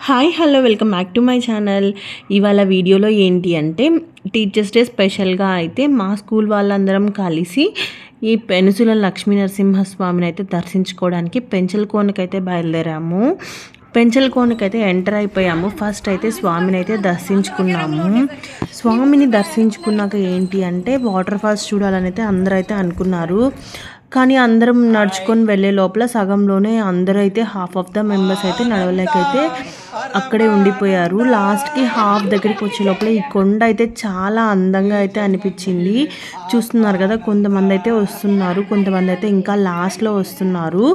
Hi hello welcome back to my channel. ఇవాళ వీడియోలో ఏంటి అంటే టీచర్స్ డే స్పెషల్గా అయితే మా స్కూల్ వాళ్ళందరం కలిసి ఈ పెనుసుల లక్ష్మీ నరసింహస్వామిని అయితే దర్శించుకోవడానికి పెంచలకోనకైతే బయలుదేరాము. పెంచలకోనకైతే ఎంటర్ అయిపోయాము. ఫస్ట్ అయితే స్వామిని అయితే దర్శించుకున్నాము. స్వామిని దర్శించుకున్నాక ఏంటి అంటే వాటర్ ఫాల్స్ చూడాలని అయితే అందరూ అయితే అనుకున్నారు. కానీ అందరం నడుచుకొని వెళ్ళే లోపల సగంలోనే అందరూ అయితే హాఫ్ ఆఫ్ ద మెంబర్స్ అయితే నడవలేకైతే అక్కడే ఉండిపోయారు. లాస్ట్కి హాఫ్ దగ్గరికి వచ్చే లోపల ఈ కొండ అయితే చాలా అందంగా అయితే అనిపించింది. చూస్తున్నారు కదా, కొంతమంది అయితే వస్తున్నారు, కొంతమంది అయితే ఇంకా లాస్ట్లో వస్తున్నారు.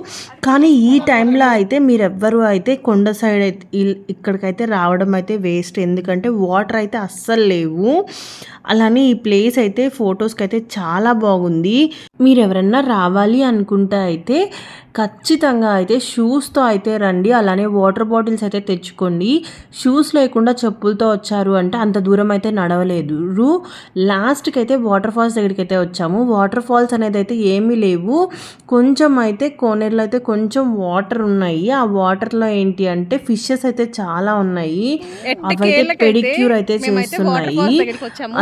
కానీ ఈ టైంలో అయితే మీరెవ్వరూ అయితే కొండ సైడ్ అయితే ఇక్కడికైతే రావడం అయితే వేస్ట్. ఎందుకంటే వాటర్ అయితే అస్సలు లేవు. అలానే ఈ ప్లేస్ అయితే ఫొటోస్కి అయితే చాలా బాగుంది. మీరు ఎవరన్నా రావాలి అనుకుంటే అయితే ఖచ్చితంగా అయితే షూస్తో అయితే రండి. అలానే వాటర్ బాటిల్స్ అయితే తెచ్చుకోండి. షూస్ లేకుండా చెప్పులతో వచ్చారు అంటే అంత దూరం అయితే నడవలేదు. లాస్ట్కి అయితే వాటర్ ఫాల్స్ దగ్గరికి అయితే వచ్చాము. వాటర్ ఫాల్స్ అనేది అయితే ఏమీ లేవు. కొంచెం అయితే కోనేరులో అయితే కొంచెం వాటర్ ఉన్నాయి. ఆ వాటర్లో ఏంటి అంటే ఫిషెస్ అయితే చాలా ఉన్నాయి. అవైతే పెడిక్యూర్ అయితే చేస్తున్నాయి.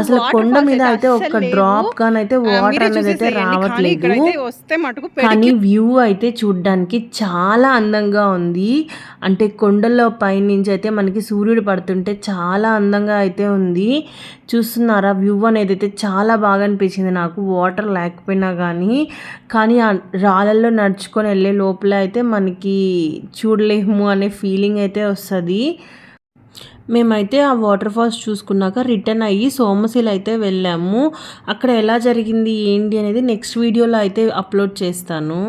అసలు కొండ మీద అయితే ఒక్క డ్రాప్ గానైతే వాటర్ అనేది అయితే రావట్లేదు. కానీ వ్యూ అయితే చూడ్డానికి చాలా అందంగా ఉంది. అంటే కొండల్లో పైనుంచి అయితే మనకి సూర్యుడు పడుతుంటే చాలా అందంగా అయితే ఉంది. చూస్తున్నారా, వ్యూ అనేది అయితే చాలా బాగా అనిపించింది నాకు, వాటర్ లేకపోయినా కానీ ఆ రాళ్ళల్లో నడుచుకొని వెళ్ళే లోపల అయితే మనకి చూడలేము అనే ఫీలింగ్ అయితే వస్తుంది. మేమైతే ఆ వాటర్ ఫాల్స్ చూసుకున్నాక రిటర్న్ అయ్యి సోమశిల అయితే వెళ్ళాము. అక్కడ ఎలా జరిగింది ఏంటి అనేది నెక్స్ట్ వీడియోలో అయితే అప్లోడ్ చేస్తాను.